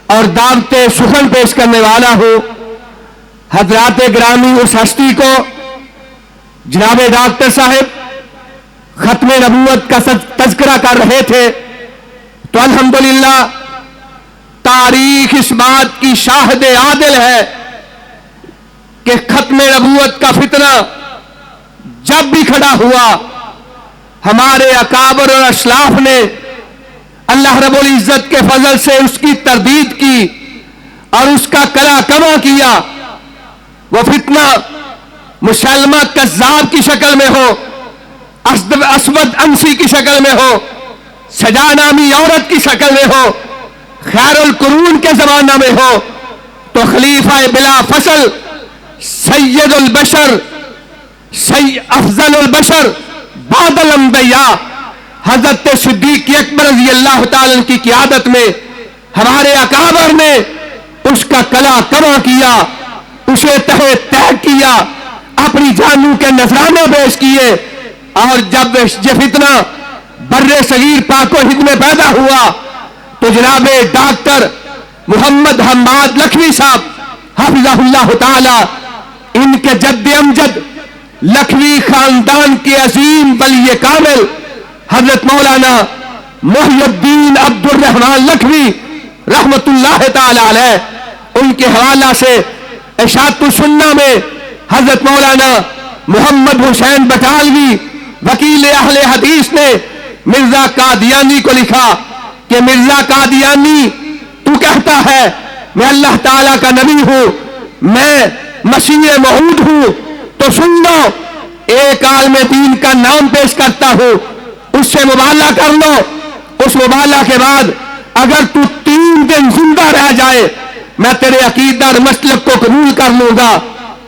और दावते सुखन पेश करने वाला हूं। हजरात ग्रामी उस हस्ती को जनाब डॉक्टर साहब खत्म नबूवत का तज़किरा कर रहे थे, तो अल्हम्दुलिल्लाह तारीख इस बात की शाहिद आदिल है कि खत्म नबूवत का फितना जब भी खड़ा हुआ, हमारे अकाबर और अशलाफ ने अल्लाह रब्बुल इज्जत के फजल से उसकी तरदीद की और उसका कला कमा किया। वो फितना मुसलमा कज़्ज़ाब की शक्ल में हो, असवद अंसी की शक्ल में हो, सजा नामी औरत की शक्ल में हो, खैरुल कुरून के जमाना में हो, तो खलीफा बिला फसल सैयदुल बशर अफजलुल बशर बादल अंबिया हजरत सिद्दीक अकबर रज़ी अल्लाह ताला की क़ियादत में हमारे अकाबर ने उसका कला कमा किया, उसे तहे तय किया, अपनी जानू के नजराने पेश किए। और जब ये फितना बर्रे सगीर पाको हिंद में पैदा हुआ, तो जनाब डॉक्टर मोहम्मद हम्माद लखवी साहब हफ़िज़हुल्लाह ताला, इनके जद्द अमजद लखवी खानदान के अजीम वली कामिल हजरत मौलाना मोहिउद्दीन अब्दुर रहमान लखवी रहमतुल्लाह ताला अलैह, उनके हवाला से इशाअतुस सुन्ना में हजरत मौलाना मोहम्मद हुसैन बटालवी वकील अहले हदीस ने मिर्जा कादियानी को लिखा कि मिर्जा कादियानी, तू कहता है मैं अल्लाह ताला का नबी हूं, मैं मसीह मऊद हूं, तो सुन लो, एक आलम दीन का नाम पेश करता हूं, उससे मुबाला कर लो। उस मुबाला के बाद अगर तू 3 दिन जिंदा रह जाए, मैं तेरे अकीदा और मसलक को कबूल कर लूंगा।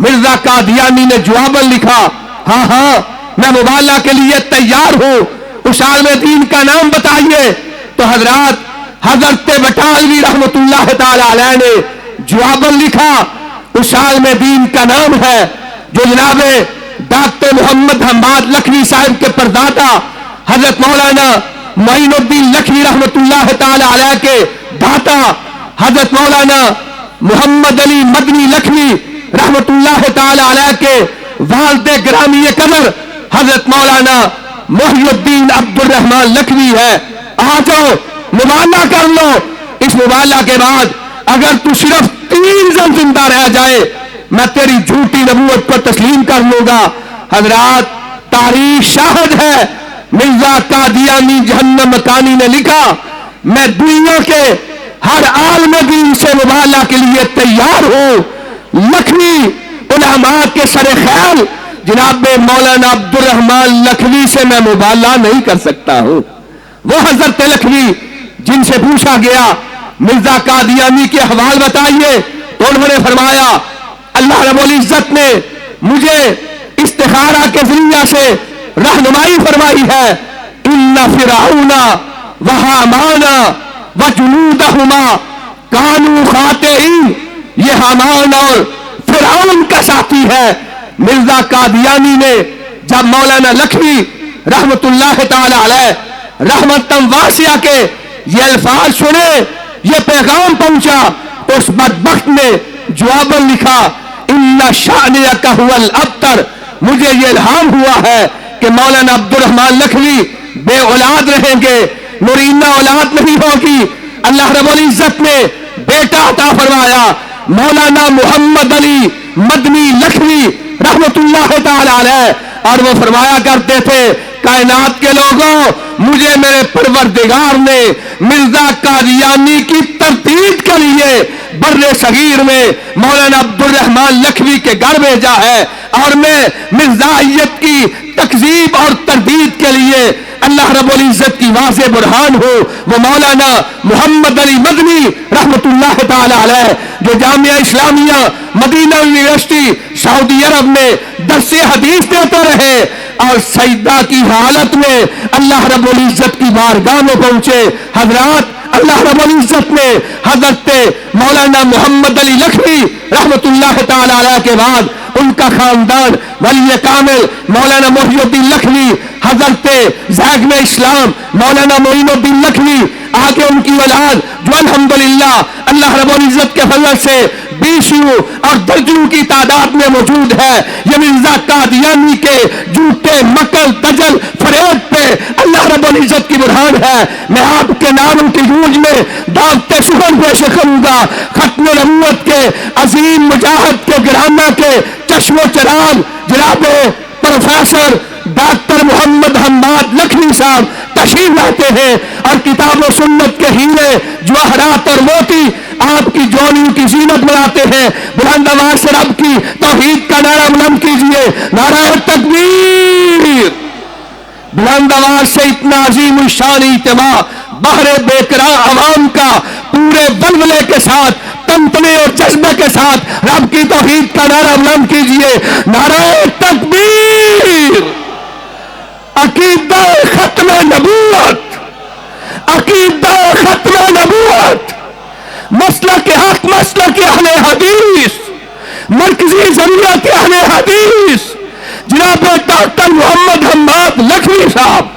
मिर्जा कादियानी ने जवाबन लिखा, हाँ हाँ मैं मुबाला के लिए तैयार हूं, उस आलम दीन का नाम बताइए। तो हजरत बटालवी रहमतुल्लाह ताला अलैह ने जवाबन लिखा, उस आलम दीन का नाम है जो जनाब डॉक्टर मोहम्मद हम्माद लखवी साहब के परदादा हजरत मौलाना मोइनुद्दीन लखवी रहमतुल्लाह ताला अलैह के दाता हजरत मौलाना मोहम्मद अली मदनी लखवी रहमतुल्लाह ताला अलैह के वालिद ग्रामी कदर हजरत मौलाना मोहिउद्दीन अब्दुर रहमान लखवी है। आ जाओ मुबाला कर लो। इस मुबाला के बाद अगर तू सिर्फ 3 दिन जिंदा रह जाए, मैं तेरी झूठी नबूवत को तस्लीम कर लूंगा। हजरात, तारीख शाहिद है, मिर्जा कादियानी जहन्नम मकानी ने लिखा, मैं दुनिया के हर आलम दीन से मुबाला के लिए तैयार हूं। लखवी उलमा के सरे ख्याल जनाब मौलाना अब्दुर रहमान लखवी से मैं मुबाला नहीं कर सकता हूं। वो हजरत लखवी जिनसे पूछा गया मिर्जा कादियानी के हवाल बताइए, तो उन्होंने फरमाया, अल्लाह रब्बुल इज्जत ने मुझे इस्तिखारा के जरिया से रहनुमाई फरमाई है। इन्ना फिरौना व हामाना व जुनूदहुमा कानू खातिईन, ये हामान और फिरौन का साथी है। मिर्जा कादियानी ने जब मौलाना लखवी रहमतुल्लाह ताला अलैह रहमतम वासिया के ये अल्फाज सुने, ये पैगाम पहुंचा, तो उस बदबख्त ने जवाबन लिखा, इन्ना शानियका हुवल अब्तर, मुझे ये इल्हाम हुआ है कि मौलाना अब्दुर रहमान लखवी बे औलाद रहेंगे, नूरीना औलाद नहीं होगी। अल्लाह रब्बुल इज्जत ने बेटा अता फरमाया, मौलाना मोहम्मद अली मदनी लखवी रहमतुल्लाह ताला अलैह, और वो फरमाया करते थे, कायनात के लोगों, मुझे मेरे परवरदिगार ने मिर्जा कादियानी की तरतीब के लिए बर्रे सगीर में मौलाना अब्दुर रहमान लखवी के घर भेजा है, और मैं मिर्जाइयत की तकजीब और तरदीद के लिए अल्लाह रब्बुल इज्जत की वाज़े बुरहान हो। वो मौलाना मोहम्मद अली मदनी रहमतुल्लाह ताला अलैह, जो जामिया इस्लामिया मदीना यूनिवर्सिटी सऊदी अरब में दर्से हदीस देते रहे, और सजदा की हालत में अल्लाह रब्बुल इज्जत की बारगाह में पहुंचे। हजरात, अल्लाह रब्बुल इज्जत ने हजरत मौलाना मोहम्मद अली लखवी रहमतुल्लाह ताला अलैह के बाद उनका खानदान वली कामिल मौलाना मोहिउद्दीन लखवी, हजरत ज़ैग़ इस्लाम मौलाना मोइनुद्दीन लखवी, आगे उनकी औलाद जो अल्हम्दुलिल्लाह अल्लाह रब्बुल इज्जत के फजल से बीसों और दर्जनों की तादाद में मौजूद है। ये मिर्जा कादियानी के झूठे मकल दजल फरेब पे अल्लाह रब्बुल इज्जत की बुरहान है। मैं आपके नामों की गूंज में दावते सुगन पेश करूंगा। खत्म नबूवत के अजीम मुजाहिद के गिराना के चश्मो चराग जनाब प्रोफेसर डॉक्टर मोहम्मद हम्माद लखवी साहब तशरीफ लाते हैं और किताब और सुन्नत के हीरे जवाहरात और मोती आपकी जोनियों की जीनत बनाते हैं। बुलंद आवाज से रब की तौहीद का नारा बुलंद कीजिए, नारा तकबीर। बुलंद आवाज से इतना अजीम शान इज्तिमा बहरे बेकरार अवाम का पूरे बलबले के साथ, तमतमे और जज्बे के साथ रब की तौहीद का नारा बुलंद कीजिए, नारा तकबीर। अकीदा खत्म नबूवत, अकीदा खत्म नबूवत, मसला के हक, मसला के अहले हदीस, मरकजी जरिया के अहले हदीस जनाब डॉक्टर मोहम्मद हम्माद लखवी साहब।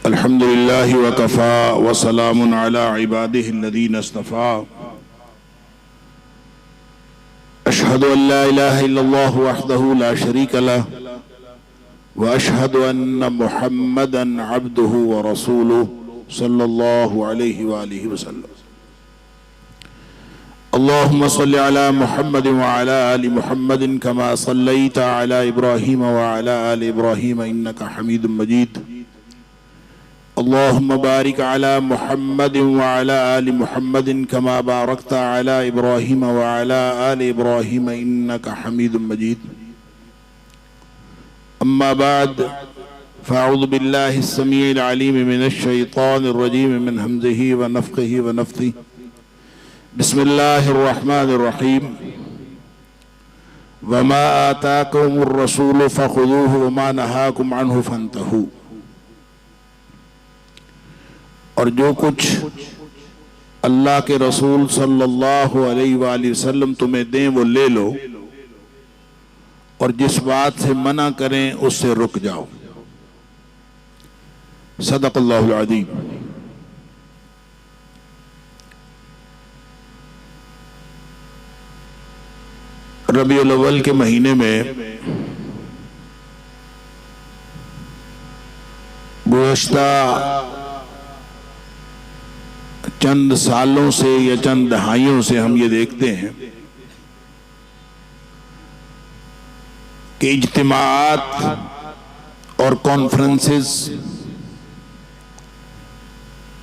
अल्हम्दुलिल्लाहि व कफ़ा व सलामुन अला इबादिहिल्लज़ीना इस्तफ़ा। अशहदु अल्ला इलाहा इल्लल्लाह वहदहु ला शरीका लहु व अशहदु अन्न मुहम्मदन अब्दुहु व रसूलुहु सल्लल्लाहु अलैहि व आलिहि वसल्लम। अल्लाहुम्मा सल्लि अला मुहम्मद व अला आलि मुहम्मद कमा सल्लैता अला इब्राहीम व अला आलि इब्राहीम इन्नका हमीदुम मजीद। अल्लाहुम्मा बारिक अला मुहम्मद व अला आलि मुहम्मद कमा बारकता अला इब्राहीम व अला आलि इब्राहीम इन्नका हमीदुम मजीद। अम्मा बाद फ़अऊज़ु बिल्लाहि अस्समीइल अलीम मिनश शैतानिर रजीम मिन हम्ज़िहि व नफ़्ख़िहि व नफ़्थिहि। बिस्मिल्लाहिर रहमानिर रहीम। वमा आताकुमुर रसूलु फ़ख़ुज़ूहु वमा नहाकुम अन्हु फ़ंतहू। और जो कुछ अल्लाह के रसूल सल्लल्लाहु अलैहि वसल्लम तुम्हें दें वो ले लो, और जिस बात से मना करें उससे रुक जाओ। सदक़ल्लाहुल अज़ीम। रबीउल अव्वल के महीने में गुज़श्ता चंद सालों से या चंद दहाइयों से हम ये देखते हैं कि इज्तिमाआत और कॉन्फ्रेंसेस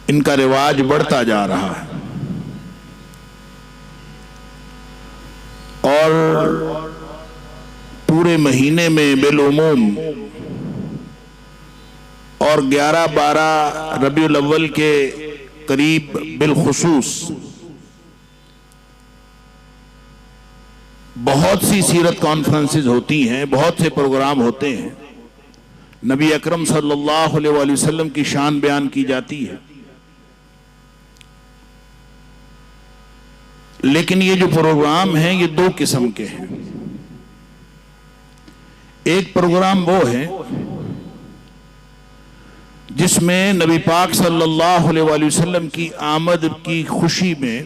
इनका रिवाज बढ़ता जा रहा है, और पूरे महीने में बिलउमूम और 11-12 रबीउल अव्वल के करीब बिलखुसूस बहुत सी सीरत कॉन्फ्रेंसेस होती हैं, बहुत से प्रोग्राम होते हैं। नबी अकरम सल्लल्लाहु अलैहि वसल्लम की शान बयान की जाती है। लेकिन ये जो प्रोग्राम हैं ये दो किस्म के हैं। एक प्रोग्राम वो है जिसमें नबी पाक सल्लल्लाहु अलैहि वसल्लम की आमद की खुशी में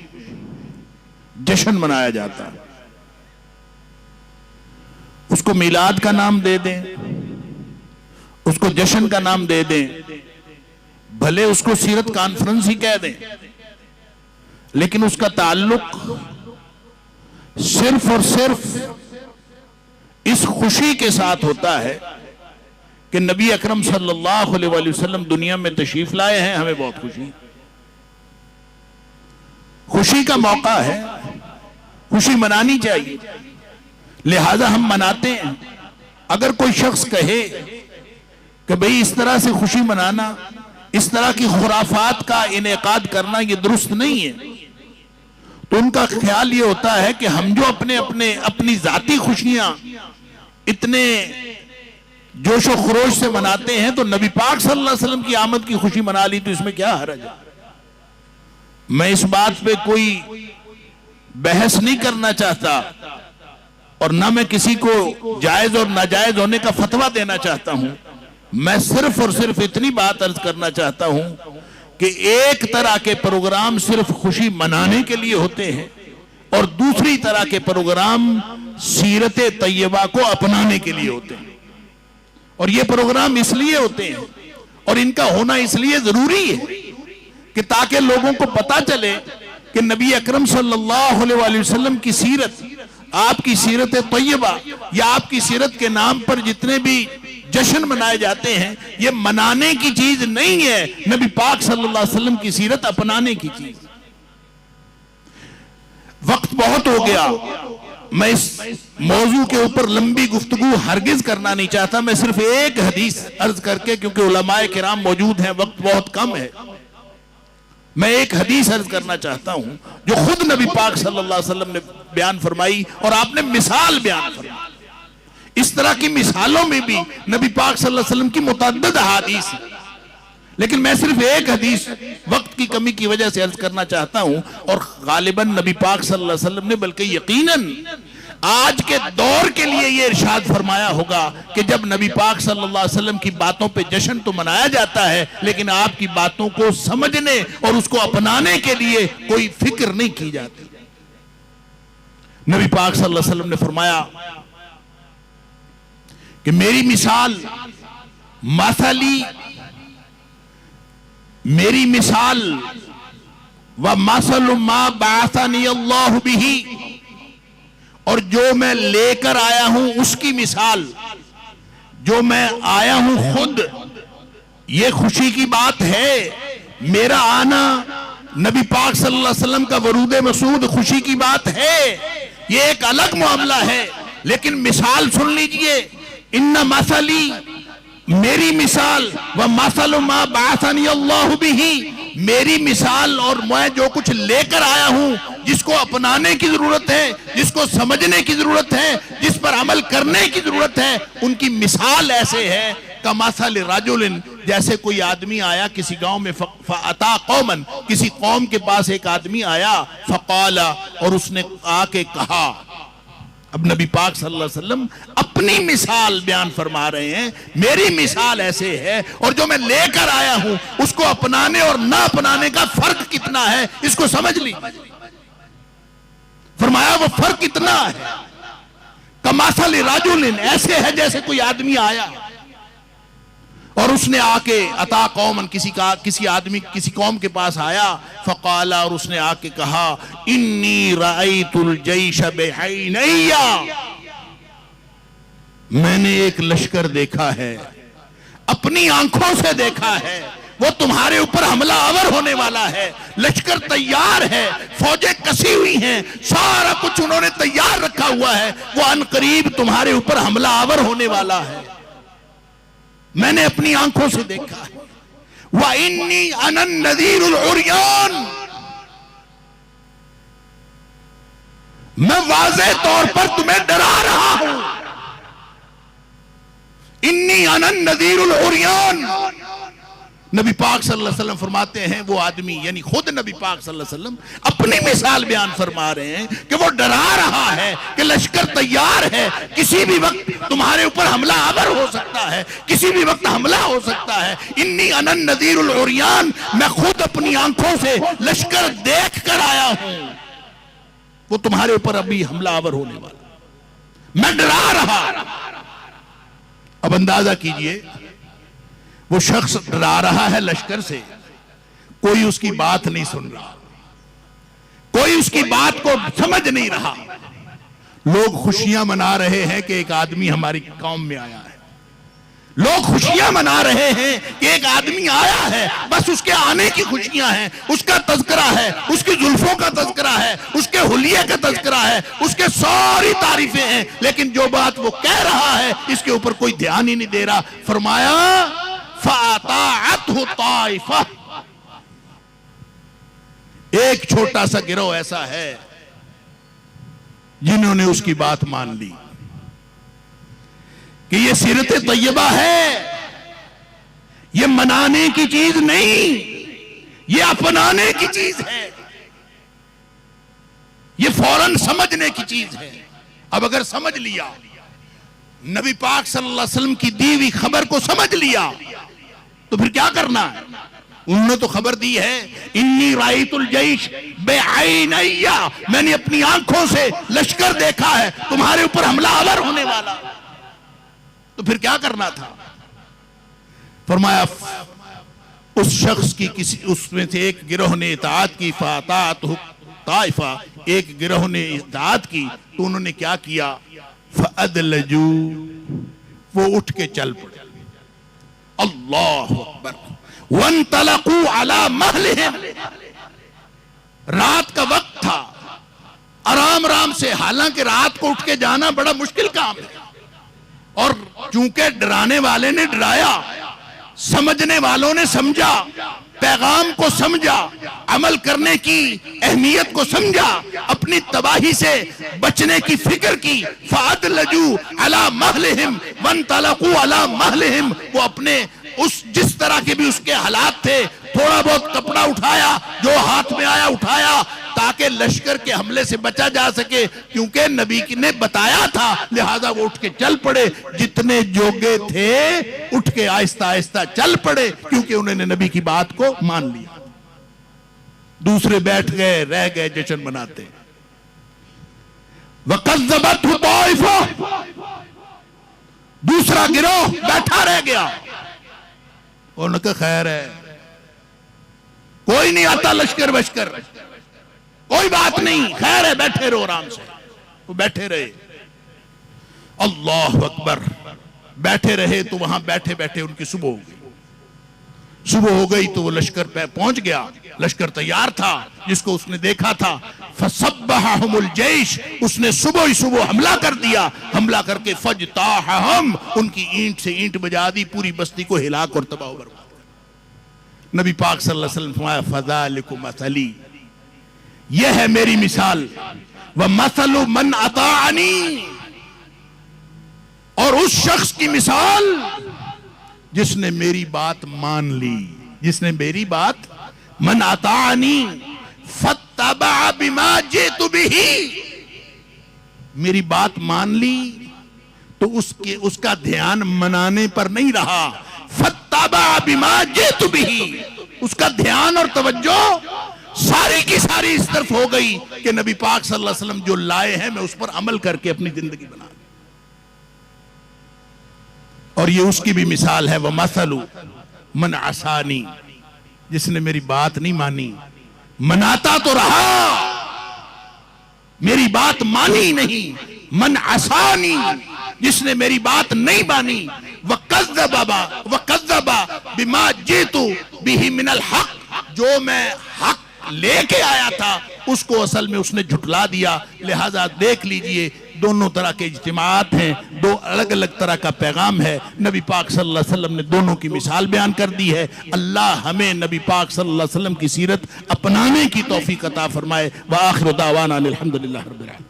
जश्न मनाया जाता है। उसको मिलाद का नाम दे दें, उसको जश्न का नाम दे दें, भले उसको सीरत कॉन्फ्रेंस ही कह दें, लेकिन उसका ताल्लुक सिर्फ और सिर्फ इस खुशी के साथ होता है कि नबी अकरम सल्लल्लाहु अलैहि वसल्लम दुनिया में तशरीफ लाए हैं। हमें बहुत खुशी का मौका है, खुशी मनानी चाहिए, लिहाजा हम मनाते हैं। अगर कोई शख्स कहे कि भाई इस तरह से खुशी मनाना, इस तरह की खुराफात का इनेकाद करना ये दुरुस्त नहीं है, तो उनका ख्याल ये होता है कि हम जो अपनी जाती खुशियां इतने जोशो खरोश से मनाते हैं, तो नबी पाक सल्लल्लाहु अलैहि वसल्लम की आमद की खुशी मना ली तो इसमें क्या हर्ज है। मैं इस बात पे कोई बहस नहीं करना चाहता और ना मैं किसी को जायज और नाजायज होने का फतवा देना चाहता हूं। मैं सिर्फ और सिर्फ इतनी बात अर्ज करना चाहता हूं कि एक तरह के प्रोग्राम सिर्फ खुशी मनाने के लिए होते हैं और दूसरी तरह के प्रोग्राम सीरत तैयबा को अपनाने के लिए होते हैं। और ये प्रोग्राम इसलिए होते हैं और इनका होना इसलिए जरूरी है कि ताकि लोगों को पता चले कि नबी अकरम सल्लल्लाहु अलैहि वसल्लम की सीरत, आपकी सीरत तैयबा या आपकी सीरत के नाम पर जितने भी जश्न मनाए जाते हैं, ये मनाने की चीज नहीं है, नबी पाक सल्लल्लाहु अलैहि वसल्लम की सीरत अपनाने की चीज। वक्त बहुत हो गया, मैं इस मौजू के ऊपर लंबी गुफ्तगू हरगिज करना नहीं चाहता। मैं सिर्फ एक हदीस अर्ज करके, क्योंकि उलमाए किराम मौजूद हैं, वक्त बहुत कम है, मैं एक हदीस अर्ज करना चाहता हूं जो खुद नबी पाक सल्लल्लाहु अलैहि वसल्लम ने बयान फरमाई और आपने मिसाल बयान फरमाई। इस तरह की मिसालों में भी नबी पाक सल्लल्लाहु अलैहि वसल्लम की मुतअद्दिद अहादीस है, लेकिन मैं सिर्फ एक हदीस वक्त की कमी की वजह से अर्ज करना चाहता हूं। और गालिबन नबी पाक सल्लल्लाहु अलैहि वसल्लम ने, बल्कि यकीनन आज के दौर के लिए यह इरशाद फरमाया होगा कि जब नबी पाक सल्लल्लाहु अलैहि वसल्लम की बातों पे जश्न तो मनाया जाता है, लेकिन आपकी बातों को समझने और उसको अपनाने के लिए कोई फिक्र नहीं की जाती। नबी पाक सल्लल्लाहु अलैहि वसल्लम ने फरमाया कि मेरी मिसाल मेरी मिसाल व मसलु मा बाअसनी अल्लाहु बिही, और जो मैं लेकर आया हूं उसकी मिसाल, जो मैं आया हूं खुद, ये खुशी की बात है। मेरा आना नबी पाक सल्लल्लाहु अलैहि वसल्लम का वरूद मसूद खुशी की बात है, ये एक अलग मामला है। लेकिन मिसाल सुन लीजिए, इन्ना मसली, मेरी मिसाल व मसलु मा बाअसनी अल्लाहु बिही, मेरी मिसाल और मैं जो कुछ लेकर आया हूं, जिसको अपनाने की जरूरत है, जिसको समझने की जरूरत है, जिस पर अमल करने की जरूरत है, उनकी मिसाल ऐसे है कमासल राजुलिन, जैसे कोई आदमी आया किसी गांव में, फअता कौमन, किसी कौम के पास एक आदमी आया, फकाला, और उसने आके कहा। अब नबी पाक सल्लल्लाहु अलैहि वसल्लम अपनी मिसाल बयान फरमा रहे हैं, मेरी मिसाल ऐसे है और जो मैं लेकर आया हूं उसको अपनाने और ना अपनाने का फर्क कितना है, इसको समझ ली। फरमाया वो फर्क इतना है, कमासल राजुलिन, ऐसे है जैसे कोई आदमी आया और उसने आके, अता कौमन, किसी आदमी किसी कौम के पास आया, फकाला, और उसने आके कहा, इन्नी राइतुल जैश बिहैनैया, मैंने एक लश्कर देखा है, अपनी आंखों से देखा है, वो तुम्हारे ऊपर हमला आवर होने वाला है, लश्कर तैयार है, फौजें कसी हुई हैं, सारा कुछ उन्होंने तैयार रखा हुआ है, वो अनकरीब तुम्हारे ऊपर हमला आवर होने वाला है, मैंने अपनी आंखों से देखा है। व इन्नी अनन नज़ीरुल उर्यान, मैं वाज़े तौर पर तुम्हें डरा रहा हूं। इन्नी अनन नज़ीरुल उर्यान, नबी पाक सल्लल्लाहु अलैहि वसल्लम फरमाते हैं, वो आदमी यानी खुद नबी पाक सल्लल्लाहु अलैहि वसल्लम अपनी मिसाल बयान फरमा रहे हैं कि वो डरा रहा है कि लश्कर तैयार है, किसी भी वक्त तुम्हारे ऊपर हमला आवर हो सकता है, किसी भी वक्त हमला हो सकता है। इन्नी अनन नज़ीरुल उर्यान, मैं खुद अपनी आंखों से लश्कर देख कर आया हूं, वो तुम्हारे ऊपर अभी हमला आवर होने वाला, मैं डरा रहा। अब अंदाजा कीजिए, वो शख्स डरा रहा है लश्कर से, कोई उसकी बात नहीं सुन रहा, कोई उसकी बात को समझ नहीं रहा। लोग खुशियां मना रहे हैं कि एक आदमी हमारी कौम में आया है, लोग खुशियां मना रहे हैं कि एक आदमी आया है, बस उसके आने की खुशियां हैं, उसका तज़किरा है, उसकी जुल्फों का तज़किरा है, उसके हुलिये का तज़किरा है, उसके सारी तारीफें हैं, लेकिन जो बात वो कह रहा है इसके ऊपर कोई ध्यान ही नहीं दे रहा। फरमाया फ़अताअतहु ताइफ़ा, एक छोटा सा गिरोह ऐसा है जिन्होंने उसकी बात मान ली कि ये सीरत तैयबा है, ये मनाने की चीज नहीं, ये अपनाने की चीज है, ये फौरन समझने की चीज है। अब अगर समझ लिया, नबी पाक सल्लल्लाहु अलैहि वसल्लम की दी हुई खबर को समझ लिया, तो फिर क्या करना है? उन्होंने तो खबर दी है, इन्नी राईतुल जैश बेअैनैया, मैंने अपनी आंखों से लश्कर देखा है, तुम्हारे ऊपर हमलावर होने वाला। तो फिर क्या करना था? फरमाया उस शख्स की किसी उसमें से एक गिरोह ने इताअत की, फातात ताइफा, एक गिरोह ने इताअत की, तो उन्होंने क्या किया? फअदलजू, वो उठ के चल पड़े। अल्लाहु अकबर। वंतलकू अला महलिहिम, रात का वक्त था, आराम आराम से, हालांकि रात को उठ के जाना बड़ा मुश्किल काम है, और चूंकि डराने वाले ने डराया, समझने वालों ने समझा, पैगाम को समझा, अमल करने की अहमियत को समझा, अपनी तबाही से बचने की फिक्र की। फअदलजू अला महलिहिम वंतलकू अला महलिहिम, वो अपने उस जिस तरह के भी उसके हालात थे, थोड़ा बहुत कपड़ा उठाया, जो हाथ में आया उठाया, ताकि लश्कर के हमले से बचा जा सके, क्योंकि नबी ने बताया था, लिहाजा वो उठ के चल पड़े। जितने जोगे थे उठ के आहिस्ता आहिस्ता चल पड़े, क्योंकि उन्होंने नबी की बात को मान लिया। दूसरे बैठ गए, रह गए जश्न मनाते। वकज़्ज़बतहु ताइफा, दूसरा गिरोह बैठा रह गया। उन्होंने कहा खैर है, कोई नहीं आता लश्कर बशकर, कोई बात नहीं, खैर है, बैठे रहो आराम से। वो बैठे रहे। अल्लाह अकबर। बैठे रहे तो वहां बैठे बैठे उनकी सुबह हो गई। सुबह हो गई तो वो लश्कर पे पहुंच गया। लश्कर तैयार था, जिसको उसने देखा था। फसब्बहहुमुल जैश, उसने सुबह ही सुबह हमला कर दिया। हमला करके फजताहम, उनकी ईंट से ईंट बजा दी, पूरी बस्ती को हिलाक और तबाह बर्बाद कर। नबी पाक सल्लल्लाहु अलैहि वसल्लम फरमाया फज़ालिकुम मसली, यह है मेरी मिसाल। व मसलु मन अताअनी, और उस शख्स की मिसाल जिसने मेरी बात मान ली, जिसने मेरी बात, मन अताअनी फत्तबा बिमा जितु बिही, मेरी बात मान ली तो उसका ध्यान मनाने पर नहीं रहा। फत्तबा बिमा जितु बिही, उसका ध्यान और तवज्जो सारी की सारी इस तरफ हो गई कि नबी पाक सल्लल्लाहु अलैहि वसल्लम जो लाए हैं, मैं उस पर अमल करके अपनी जिंदगी बना। और ये उसकी भी मिसाल है, वह मसलु मन आसानी, जिसने मेरी बात नहीं मानी, मनाता तो रहा, मेरी बात मानी नहीं। मन आसानी, जिसने मेरी बात नहीं मानी। वकज़्ज़बा बिमा जितु बिही मिनल हक, जो मैं हक लेके आया था उसको असल में उसने झुटला दिया। लिहाजा देख लीजिए, दोनों तरह के इज्तिमात हैं, दो अलग अलग तरह का पैगाम है। नबी पाक सल्लल्लाहु अलैहि वसल्लम ने दोनों की मिसाल बयान कर दी है। अल्लाह हमें नबी पाक सल्लल्लाहु अलैहि वसल्लम की सीरत अपनाने की तौफीक अता फरमाए। व आखिर दावाना अनिल हम्दुलिल्लाहि रब्बिल आलमीन।